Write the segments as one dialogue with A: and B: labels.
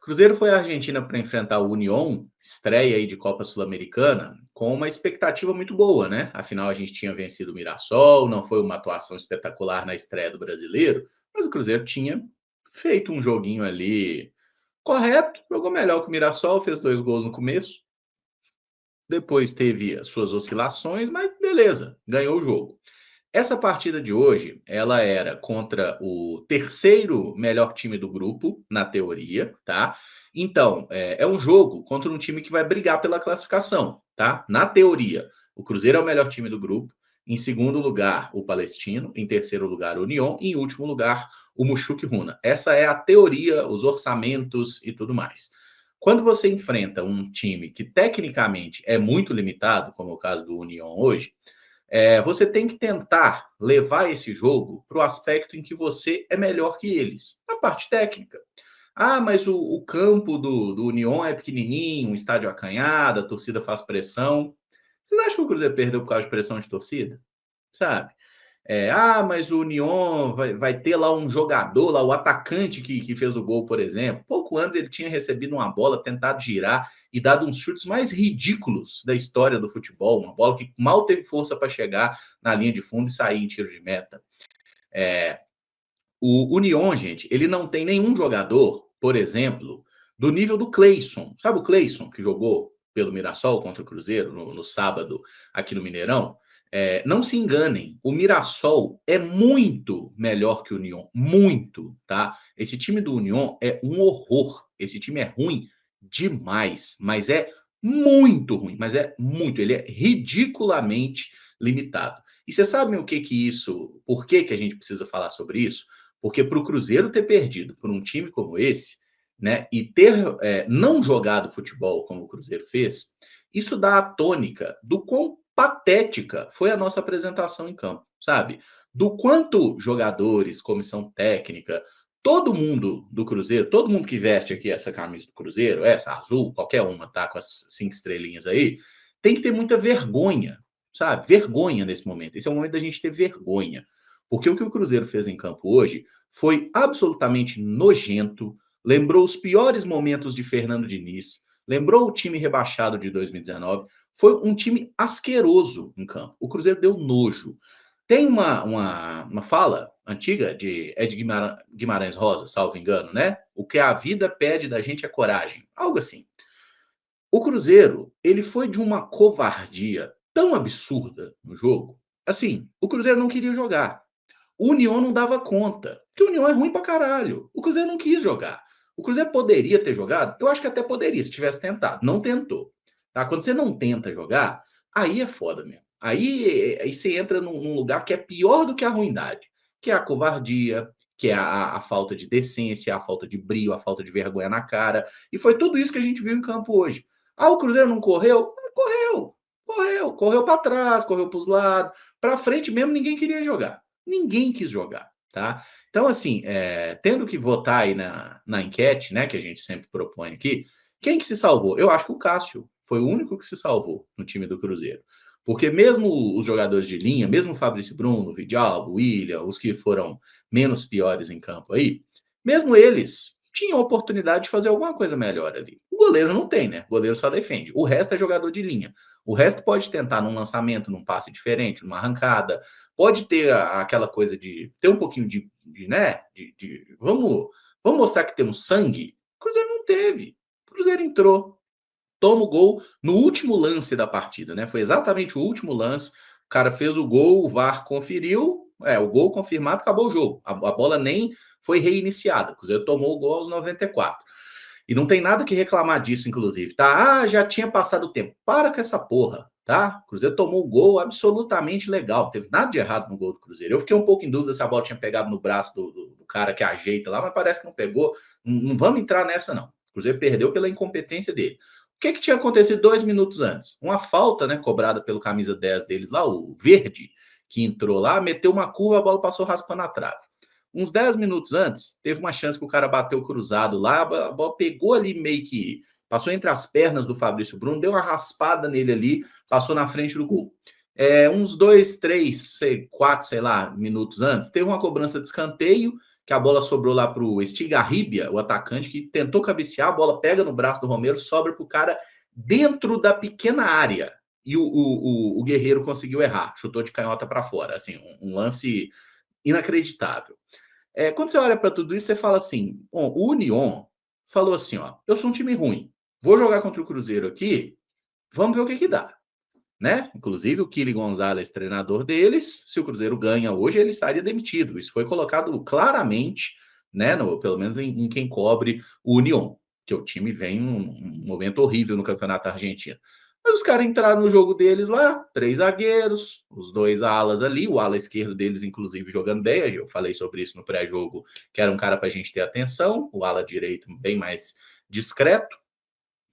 A: Cruzeiro foi à Argentina para enfrentar o Unión, estreia aí de Copa Sul-Americana, com uma expectativa muito boa, né? Afinal, a gente tinha vencido o Mirassol, não foi uma atuação espetacular na estreia do brasileiro, mas o Cruzeiro tinha feito um joguinho ali correto, jogou melhor que o Mirassol, fez 2 gols no começo, depois teve as suas oscilações, mas beleza, ganhou o jogo. Essa partida de hoje, ela era contra o terceiro melhor time do grupo, na teoria, tá? Então, é um jogo contra um time que vai brigar pela classificação, tá? Na teoria, o Cruzeiro é o melhor time do grupo, em segundo lugar, o Palestino, em terceiro lugar, o União, e em último lugar, o Muxuque Runa. Essa é a teoria, os orçamentos e tudo mais. Quando você enfrenta um time que tecnicamente é muito limitado, como é o caso do União hoje, você tem que tentar levar esse jogo para o aspecto em que você é melhor que eles, na parte técnica. Ah, mas o campo do União é pequenininho, um estádio acanhado, a torcida faz pressão. Vocês acham que o Cruzeiro perdeu por causa de pressão de torcida? Sabe? Mas o Union vai ter lá um jogador, lá o atacante que fez o gol, por exemplo. Pouco antes ele tinha recebido uma bola, tentado girar e dado uns chutes mais ridículos da história do futebol. Uma bola que mal teve força para chegar na linha de fundo e sair em tiro de meta. O Union, gente, ele não tem nenhum jogador, por exemplo, do nível do Cleison. Sabe o Cleison que jogou pelo Mirassol contra o Cruzeiro no sábado aqui no Mineirão? Não se enganem, o Mirassol é muito melhor que o Union, muito, tá? Esse time do Union é um horror, esse time é ruim demais, mas é muito ruim, mas é muito, ele é ridiculamente limitado. E vocês sabem o que isso, por que a gente precisa falar sobre isso? Porque para o Cruzeiro ter perdido por um time como esse, né, e ter não jogado futebol como o Cruzeiro fez, isso dá a tônica do quão patética foi a nossa apresentação em campo, sabe? Do quanto jogadores, comissão técnica, todo mundo do Cruzeiro, todo mundo que veste aqui essa camisa do Cruzeiro, essa azul, qualquer uma, tá? Com as 5 estrelinhas aí, tem que ter muita vergonha, sabe? Vergonha nesse momento. Esse é o momento da gente ter vergonha. Porque o que o Cruzeiro fez em campo hoje foi absolutamente nojento, lembrou os piores momentos de Fernando Diniz, lembrou o time rebaixado de 2019, foi um time asqueroso em campo. O Cruzeiro deu nojo. Tem uma fala antiga de Ed Guimarães Rosa, salvo engano, né? O que a vida pede da gente é coragem. Algo assim. O Cruzeiro, ele foi de uma covardia tão absurda no jogo. Assim, o Cruzeiro não queria jogar. O União não dava conta, porque o União é ruim pra caralho. O Cruzeiro não quis jogar. O Cruzeiro poderia ter jogado? Eu acho que até poderia, se tivesse tentado. Não tentou. Tá? Quando você não tenta jogar, aí é foda mesmo. Aí você entra num lugar que é pior do que a ruindade, que é a covardia, que é a falta de decência, a falta de brio, a falta de vergonha na cara. E foi tudo isso que a gente viu em campo hoje. Ah, o Cruzeiro não correu? Correu para trás, correu para os lados, para frente mesmo ninguém queria jogar. Ninguém quis jogar, tá? Então, assim, tendo que votar aí na enquete, né, que a gente sempre propõe aqui, quem que se salvou? Eu acho que o Cássio foi o único que se salvou no time do Cruzeiro. Porque mesmo os jogadores de linha, mesmo o Fabrício Bruno, o Vidal, o William, os que foram menos piores em campo aí, mesmo eles tinham oportunidade de fazer alguma coisa melhor ali. O goleiro não tem, né? O goleiro só defende. O resto é jogador de linha. O resto pode tentar num lançamento, num passe diferente, numa arrancada, pode ter aquela coisa de ter um pouquinho né? Vamos mostrar que temos sangue. O Cruzeiro não teve. O Cruzeiro entrou, toma o gol no último lance da partida, né? Foi exatamente o último lance. O cara fez o gol, o VAR conferiu, o gol confirmado, acabou o jogo. A bola nem foi reiniciada. O Cruzeiro tomou o gol aos 94. E não tem nada que reclamar disso, inclusive, tá? Ah, já tinha passado o tempo. Para com essa porra, tá? O Cruzeiro tomou um gol absolutamente legal. Não teve nada de errado no gol do Cruzeiro. Eu fiquei um pouco em dúvida se a bola tinha pegado no braço do cara que ajeita lá, mas parece que não pegou. Não vamos entrar nessa, não. O Cruzeiro perdeu pela incompetência dele. O que tinha acontecido 2 minutos antes? Uma falta, né, cobrada pelo camisa 10 deles lá, o Verde, que entrou lá, meteu uma curva, a bola passou raspando a trave. Uns 10 minutos antes, teve uma chance que o cara bateu cruzado lá, a bola pegou ali meio que, passou entre as pernas do Fabrício Bruno, deu uma raspada nele ali, passou na frente do gol. Uns 2, 3, 4, sei lá, minutos antes, teve uma cobrança de escanteio, que a bola sobrou lá para o Estigarribia, o atacante, que tentou cabecear, a bola pega no braço do Romero, sobra para o cara dentro da pequena área. E o Guerreiro conseguiu errar, chutou de canhota para fora. Assim, um lance inacreditável. Quando você olha para tudo isso, você fala assim: bom, o Union falou assim: ó, eu sou um time ruim, vou jogar contra o Cruzeiro aqui, vamos ver o que que dá. Né? Inclusive o Kili Gonzalez, treinador deles, se o Cruzeiro ganha hoje, ele estaria demitido. Isso foi colocado claramente, né, pelo menos em quem cobre o Union, que o time vem um momento horrível no Campeonato Argentino. Mas os caras entraram no jogo deles lá, 3 zagueiros, os 2 alas ali, o ala esquerdo deles, inclusive, jogando bem. Eu falei sobre isso no pré-jogo, que era um cara para a gente ter atenção, o ala direito bem mais discreto.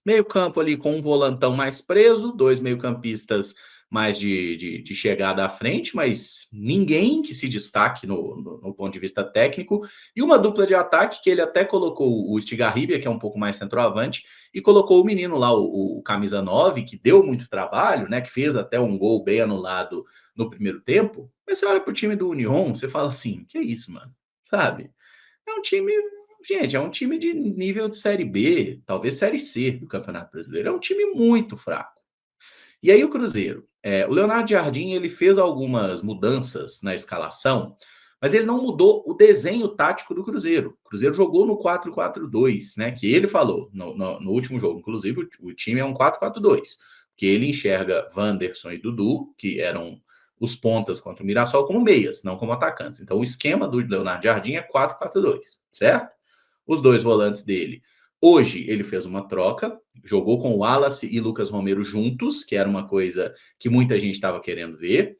A: Meio campo ali com um volantão mais preso, 2 meio-campistas mais de chegada à frente, mas ninguém que se destaque no ponto de vista técnico, e uma dupla de ataque que ele até colocou o Estigarribia, que é um pouco mais centroavante, e colocou o menino lá, o camisa 9, que deu muito trabalho, né, que fez até um gol bem anulado no primeiro tempo. Mas você olha pro time do Union, você fala assim, que é isso, mano? Sabe? É um time, gente, é um time de nível de Série B, talvez Série C do Campeonato Brasileiro. É um time muito fraco. E aí o Cruzeiro, o Leonardo Jardim, ele fez algumas mudanças na escalação, mas ele não mudou o desenho tático do Cruzeiro. O Cruzeiro jogou no 4-4-2, né? Que ele falou no último jogo. Inclusive, o time é um 4-4-2, que ele enxerga Wanderson e Dudu, que eram os pontas contra o Mirassol, como meias, não como atacantes. Então, o esquema do Leonardo Jardim é 4-4-2, certo? Os 2 volantes dele. Hoje ele fez uma troca, jogou com o Wallace e Lucas Romero juntos, que era uma coisa que muita gente estava querendo ver.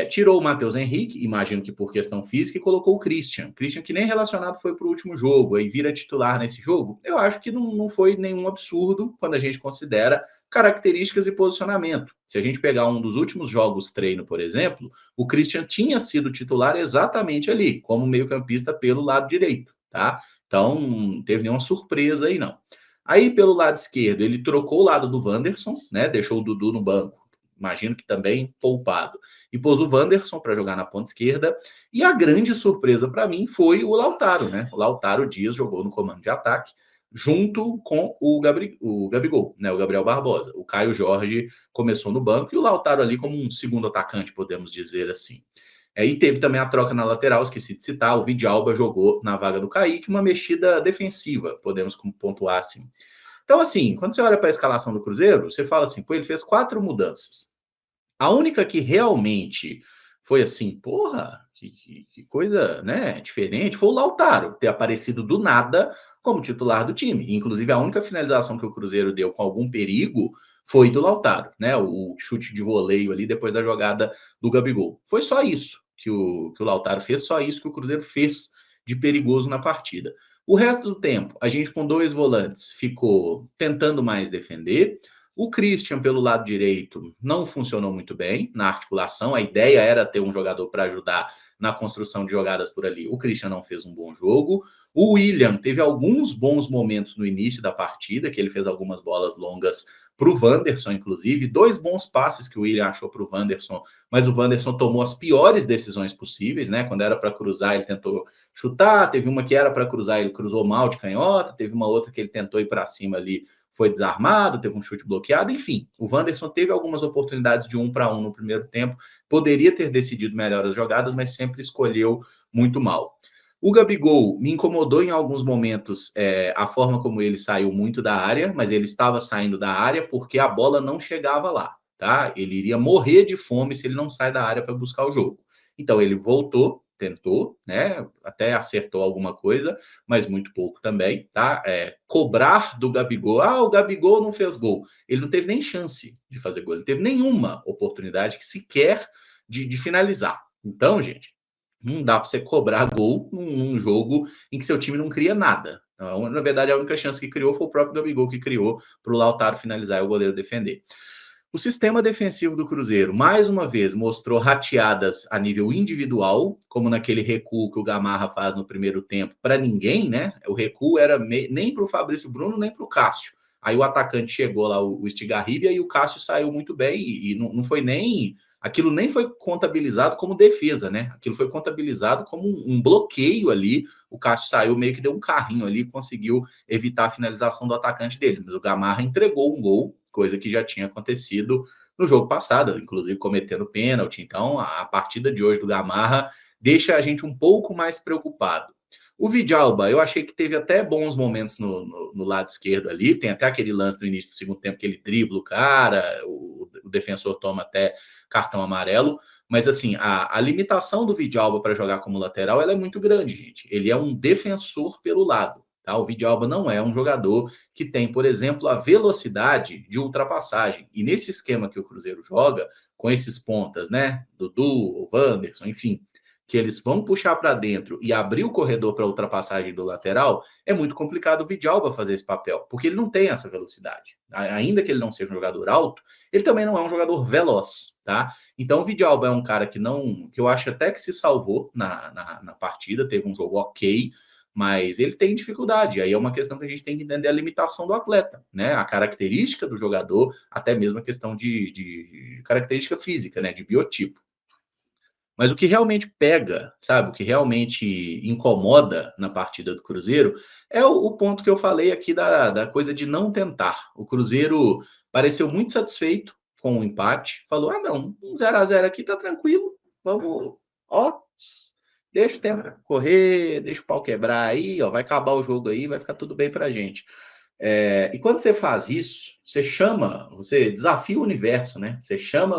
A: Tirou o Matheus Henrique, imagino que por questão física, e colocou o Christian. Christian, que nem relacionado foi para o último jogo, aí vira titular nesse jogo. Eu acho que não foi nenhum absurdo quando a gente considera características e posicionamento. Se a gente pegar um dos últimos jogos treino, por exemplo, o Christian tinha sido titular exatamente ali, como meio-campista pelo lado direito, tá? Então, não teve nenhuma surpresa aí, não. Aí, pelo lado esquerdo, ele trocou o lado do Wanderson, né? Deixou o Dudu no banco, imagino que também poupado, e pôs o Wanderson para jogar na ponta esquerda. E a grande surpresa para mim foi o Lautaro, né? O Lautaro Dias jogou no comando de ataque, junto com o Gabigol, né? O Gabriel Barbosa. O Caio Jorge começou no banco e o Lautaro ali como um segundo atacante, podemos dizer assim. E teve também a troca na lateral, esqueci de citar, o Vidalba jogou na vaga do Kaique, uma mexida defensiva, podemos pontuar assim. Então, assim, quando você olha para a escalação do Cruzeiro, você fala assim, pô, ele fez 4 mudanças. A única que realmente foi assim, porra, que coisa, né, diferente, foi o Lautaro ter aparecido do nada como titular do time. Inclusive, a única finalização que o Cruzeiro deu com algum perigo foi do Lautaro, né? O chute de voleio ali depois da jogada do Gabigol. Foi só isso que o Lautaro fez, só isso que o Cruzeiro fez de perigoso na partida. O resto do tempo, a gente com 2 volantes ficou tentando mais defender. O Christian, pelo lado direito, não funcionou muito bem na articulação. A ideia era ter um jogador para ajudar na construção de jogadas por ali. O Christian não fez um bom jogo. O William teve alguns bons momentos no início da partida, que ele fez algumas bolas longas para o Wanderson, inclusive. 2 bons passes que o William achou para o Wanderson, mas o Wanderson tomou as piores decisões possíveis, né? Quando era para cruzar, ele tentou chutar. Teve uma que era para cruzar, ele cruzou mal de canhota. Teve uma outra que ele tentou ir para cima ali, foi desarmado, teve um chute bloqueado, enfim. O Wanderson teve algumas oportunidades de 1-1 no primeiro tempo, poderia ter decidido melhor as jogadas, mas sempre escolheu muito mal. O Gabigol me incomodou em alguns momentos a forma como ele saiu muito da área, mas ele estava saindo da área porque a bola não chegava lá, tá? Ele iria morrer de fome se ele não sai da área para buscar o jogo. Então ele voltou, tentou, né? Até acertou alguma coisa, mas muito pouco também, tá? Cobrar do Gabigol, o Gabigol não fez gol. Ele não teve nem chance de fazer gol, ele teve nenhuma oportunidade que sequer de finalizar. Então, gente, não dá para você cobrar gol num jogo em que seu time não cria nada. Na verdade, a única chance que criou foi o próprio Gabigol que criou para o Lautaro finalizar e o goleiro defender. O sistema defensivo do Cruzeiro, mais uma vez, mostrou rateadas a nível individual, como naquele recuo que o Gamarra faz no primeiro tempo, para ninguém, né? O recuo era nem para o Fabrício Bruno, nem para o Cássio. Aí o atacante chegou lá, o Estigarribia, e o Cássio saiu muito bem, e não foi nem aquilo nem foi contabilizado como defesa, né? Aquilo foi contabilizado como um bloqueio ali. O Castro saiu, meio que deu um carrinho ali, conseguiu evitar a finalização do atacante dele. Mas o Gamarra entregou um gol, coisa que já tinha acontecido no jogo passado, inclusive cometendo pênalti. Então, a partida de hoje do Gamarra deixa a gente um pouco mais preocupado. O Vidalba, eu achei que teve até bons momentos no lado esquerdo ali. Tem até aquele lance no início do segundo tempo que ele dribla o cara, o defensor toma até cartão amarelo. Mas, assim, a limitação do Vidalba para jogar como lateral ela é muito grande, gente. Ele é um defensor pelo lado. Tá? O Vidalba não é um jogador que tem, por exemplo, a velocidade de ultrapassagem. E nesse esquema que o Cruzeiro joga, com esses pontas, né? Dudu, o Wanderson, enfim, que eles vão puxar para dentro e abrir o corredor para a ultrapassagem do lateral, é muito complicado o Vidalba fazer esse papel, porque ele não tem essa velocidade. Ainda que ele não seja um jogador alto, ele também não é um jogador veloz, tá? Então o Vidalba é um cara que eu acho até que se salvou na partida, teve um jogo ok, mas ele tem dificuldade. Aí é uma questão que a gente tem que entender a limitação do atleta, né? A característica do jogador, até mesmo a questão de característica física, né? De biotipo. Mas o que realmente pega, sabe, o que realmente incomoda na partida do Cruzeiro é o ponto que eu falei aqui da coisa de não tentar. O Cruzeiro pareceu muito satisfeito com o empate, falou: ah, não, um 0-0 aqui tá tranquilo, vamos, ó, deixa o tempo correr, deixa o pau quebrar aí, ó, vai acabar o jogo aí, vai ficar tudo bem pra gente. E quando você faz isso, você desafia o universo, né? Você chama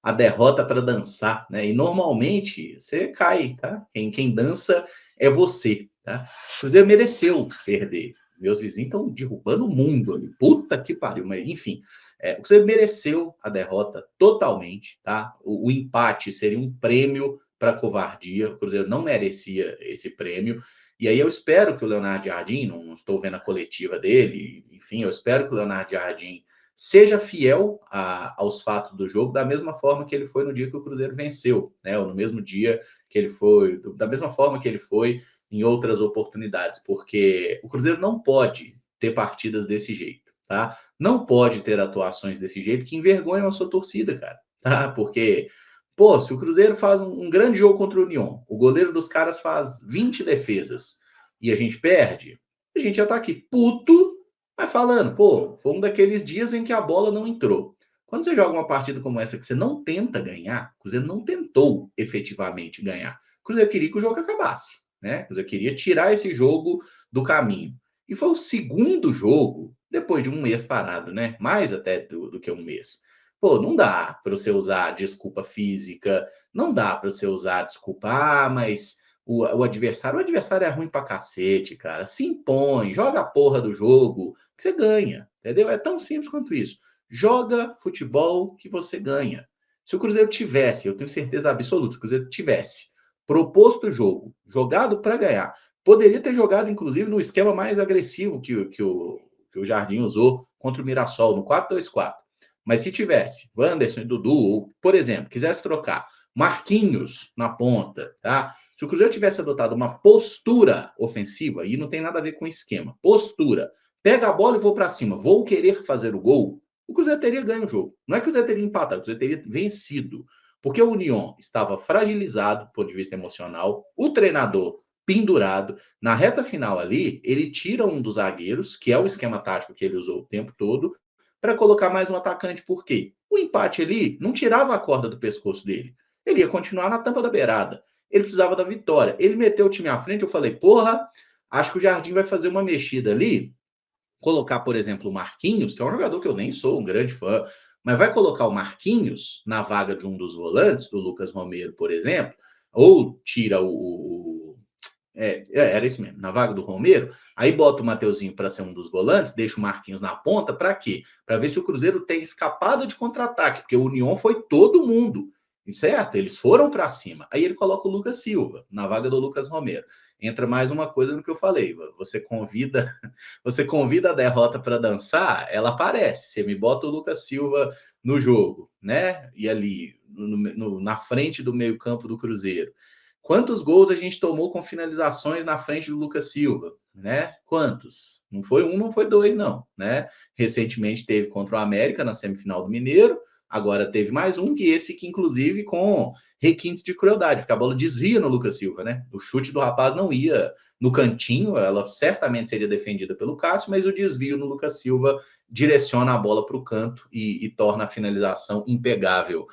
A: a derrota para dançar, né? E normalmente você cai, tá? Quem dança é você, tá? O Cruzeiro mereceu perder. Meus vizinhos estão derrubando o mundo ali. Puta que pariu, mas enfim. O Cruzeiro mereceu a derrota totalmente, tá? O empate seria um prêmio para a covardia. O Cruzeiro não merecia esse prêmio. E aí eu espero que o Leonardo Jardim, não estou vendo a coletiva dele, enfim, eu espero que o Leonardo Jardim seja fiel aos fatos do jogo, da mesma forma que ele foi no dia que o Cruzeiro venceu, né? Ou no mesmo dia que ele foi, da mesma forma que ele foi em outras oportunidades, porque o Cruzeiro não pode ter partidas desse jeito, tá? Não pode ter atuações desse jeito que envergonham a sua torcida, cara, tá? Porque pô, se o Cruzeiro faz um grande jogo contra o União, o goleiro dos caras faz 20 defesas e a gente perde, a gente já tá aqui puto, mas falando, pô, foi um daqueles dias em que a bola não entrou. Quando você joga uma partida como essa que você não tenta ganhar, o Cruzeiro não tentou efetivamente ganhar. O Cruzeiro queria que o jogo acabasse, né? O Cruzeiro queria tirar esse jogo do caminho. E foi o segundo jogo, depois de um mês parado, né? Mais até do que um mês. Pô, não dá para você usar desculpa física, não dá para você usar desculpa, mas o adversário é ruim pra cacete, cara. Se impõe, joga a porra do jogo, que você ganha, entendeu? É tão simples quanto isso. Joga futebol que você ganha. Se o Cruzeiro tivesse, eu tenho certeza absoluta, se o Cruzeiro tivesse proposto o jogo, jogado para ganhar, poderia ter jogado, inclusive, no esquema mais agressivo que o Jardim usou contra o Mirassol, no 4-2-4. Mas se tivesse Wanderson e Dudu, ou, por exemplo, quisesse trocar Marquinhos na ponta, tá? Se o Cruzeiro tivesse adotado uma postura ofensiva, e não tem nada a ver com esquema, postura, pega a bola e vou para cima, vou querer fazer o gol, o Cruzeiro teria ganho o jogo. Não é que o Cruzeiro teria empatado, o Cruzeiro teria vencido. Porque o União estava fragilizado do ponto de vista emocional, o treinador pendurado. Na reta final ali, ele tira um dos zagueiros, que é o esquema tático que ele usou o tempo todo, para colocar mais um atacante. Por quê? O empate ali não tirava a corda do pescoço dele. Ele ia continuar na tampa da beirada. Ele precisava da vitória. Ele meteu o time à frente, eu falei, porra, acho que o Jardim vai fazer uma mexida ali, colocar, por exemplo, o Marquinhos, que é um jogador que eu nem sou um grande fã, mas vai colocar o Marquinhos na vaga de um dos volantes, do Lucas Romero, por exemplo, ou tira era isso mesmo, na vaga do Romero, aí bota o Mateuzinho para ser um dos volantes, deixa o Marquinhos na ponta, para quê? Para ver se o Cruzeiro tem escapado de contra-ataque, porque o União foi todo mundo, certo? Eles foram para cima. Aí ele coloca o Lucas Silva na vaga do Lucas Romero. Entra mais uma coisa no que eu falei, você convida a derrota para dançar, ela aparece. Você me bota o Lucas Silva no jogo, né? E ali na frente do meio-campo do Cruzeiro. Quantos gols a gente tomou com finalizações na frente do Lucas Silva, né? Quantos? Não foi um, não foi dois, não, né? Recentemente teve contra o América na semifinal do Mineiro, Agora teve mais um, que esse que inclusive com requintes de crueldade, porque a bola desvia no Lucas Silva, né? O chute do rapaz não ia no cantinho, ela certamente seria defendida pelo Cássio, mas o desvio no Lucas Silva direciona a bola para o canto e torna a finalização impegável.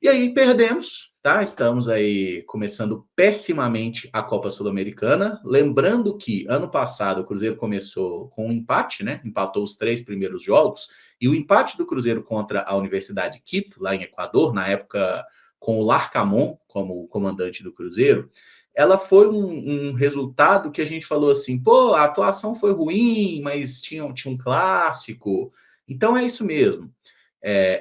A: E aí perdemos, tá? Estamos aí começando pessimamente a Copa Sul-Americana. Lembrando que ano passado o Cruzeiro começou com um empate, né? Empatou os 3 primeiros jogos. E o empate do Cruzeiro contra a Universidade de Quito, lá em Equador, na época com o Larcamón como comandante do Cruzeiro, ela foi um resultado que a gente falou assim, pô, a atuação foi ruim, mas tinha um clássico. Então é isso mesmo.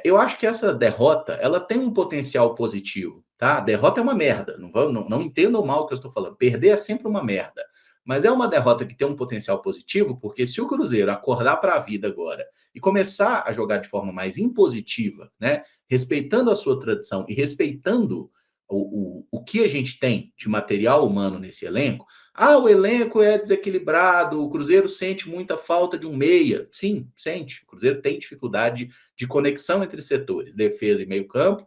A: Eu acho que essa derrota, ela tem um potencial positivo, tá? Derrota é uma merda, não entendam mal o que eu estou falando. Perder é sempre uma merda. Mas é uma derrota que tem um potencial positivo, porque se o Cruzeiro acordar para a vida agora e começar a jogar de forma mais impositiva, né? Respeitando a sua tradição e respeitando o que a gente tem de material humano nesse elenco, o elenco é desequilibrado, o Cruzeiro sente muita falta de um meia. Sim, sente. O Cruzeiro tem dificuldade de conexão entre setores, defesa e meio-campo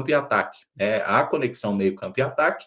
A: e ataque. A conexão meio-campo e ataque,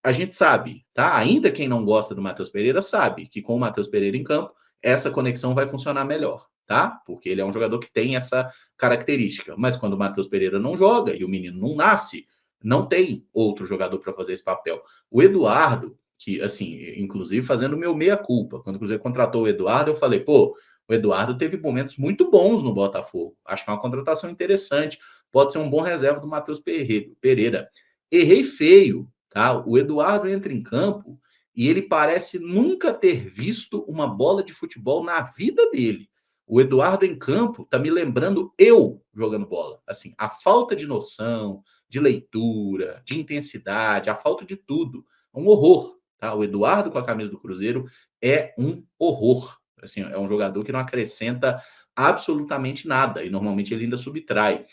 A: a gente sabe, tá? Ainda quem não gosta do Matheus Pereira sabe que com o Matheus Pereira em campo, essa conexão vai funcionar melhor, tá? Porque ele é um jogador que tem essa característica. Mas quando o Matheus Pereira não joga e o menino não nasce, não tem outro jogador para fazer esse papel. O Eduardo, que, assim, inclusive fazendo o meu meia-culpa, quando o Cruzeiro contratou o Eduardo, eu falei, pô, o Eduardo teve momentos muito bons no Botafogo. Acho que é uma contratação interessante. Pode ser um bom reserva do Matheus Pereira. Errei feio, tá? O Eduardo entra em campo e ele parece nunca ter visto uma bola de futebol na vida dele. O Eduardo em campo tá me lembrando eu jogando bola. Assim, a falta de noção, de leitura, de intensidade, a falta de tudo. Um horror, tá? O Eduardo com a camisa do Cruzeiro é um horror. Assim, é um jogador que não acrescenta absolutamente nada e normalmente ele ainda subtrai.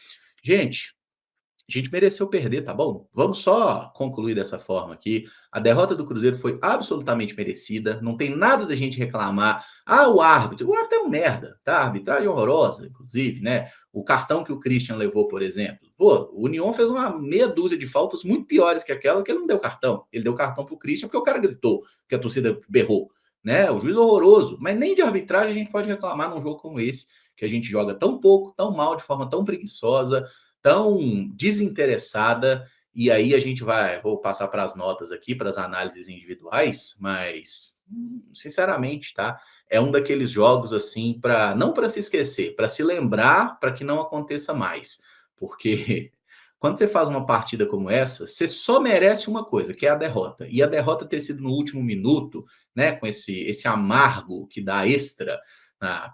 A: Gente, a gente mereceu perder, tá bom? Vamos só concluir dessa forma aqui. A derrota do Cruzeiro foi absolutamente merecida, não tem nada da gente reclamar. O árbitro é um merda, tá? A arbitragem é horrorosa, inclusive, né? O cartão que o Christian levou, por exemplo. Pô, o União fez uma meia dúzia de faltas muito piores que aquela, que ele não deu cartão. Ele deu cartão pro Christian porque o cara gritou, que a torcida berrou, né? O juiz horroroso, mas nem de arbitragem a gente pode reclamar num jogo como esse, que a gente joga tão pouco, tão mal, de forma tão preguiçosa, tão desinteressada, e aí a gente vou passar para as notas aqui, para as análises individuais, mas, sinceramente, tá? É um daqueles jogos, assim, não para se esquecer, para se lembrar, para que não aconteça mais, porque quando você faz uma partida como essa, você só merece uma coisa, que é a derrota, e a derrota ter sido no último minuto, né, com esse amargo que dá extra,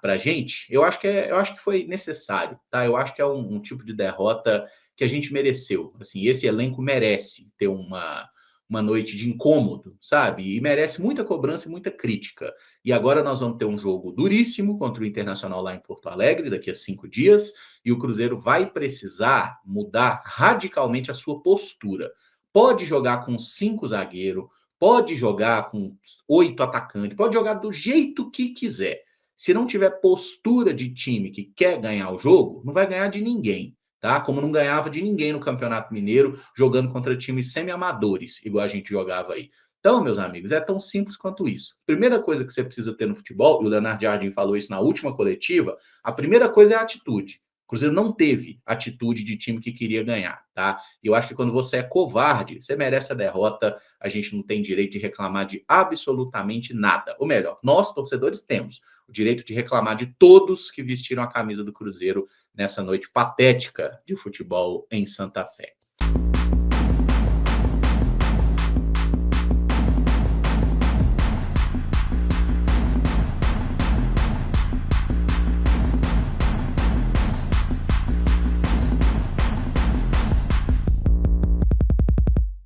A: para a gente, eu acho que foi necessário, tá? Eu acho que é um tipo de derrota que a gente mereceu. Assim, esse elenco merece ter uma noite de incômodo, sabe? E merece muita cobrança e muita crítica. E agora nós vamos ter um jogo duríssimo contra o Internacional lá em Porto Alegre, daqui a 5 dias, e o Cruzeiro vai precisar mudar radicalmente a sua postura. Pode jogar com 5 zagueiros, pode jogar com 8 atacantes, pode jogar do jeito que quiser. Se não tiver postura de time que quer ganhar o jogo, não vai ganhar de ninguém, tá? Como não ganhava de ninguém no Campeonato Mineiro, jogando contra times semi-amadores, igual a gente jogava aí. Então, meus amigos, é tão simples quanto isso. Primeira coisa que você precisa ter no futebol, e o Leonardo Jardim falou isso na última coletiva, a primeira coisa é a atitude. O Cruzeiro não teve atitude de time que queria ganhar, tá? E eu acho que quando você é covarde, você merece a derrota, a gente não tem direito de reclamar de absolutamente nada. Ou melhor, nós, torcedores, temos o direito de reclamar de todos que vestiram a camisa do Cruzeiro nessa noite patética de futebol em Santa Fé.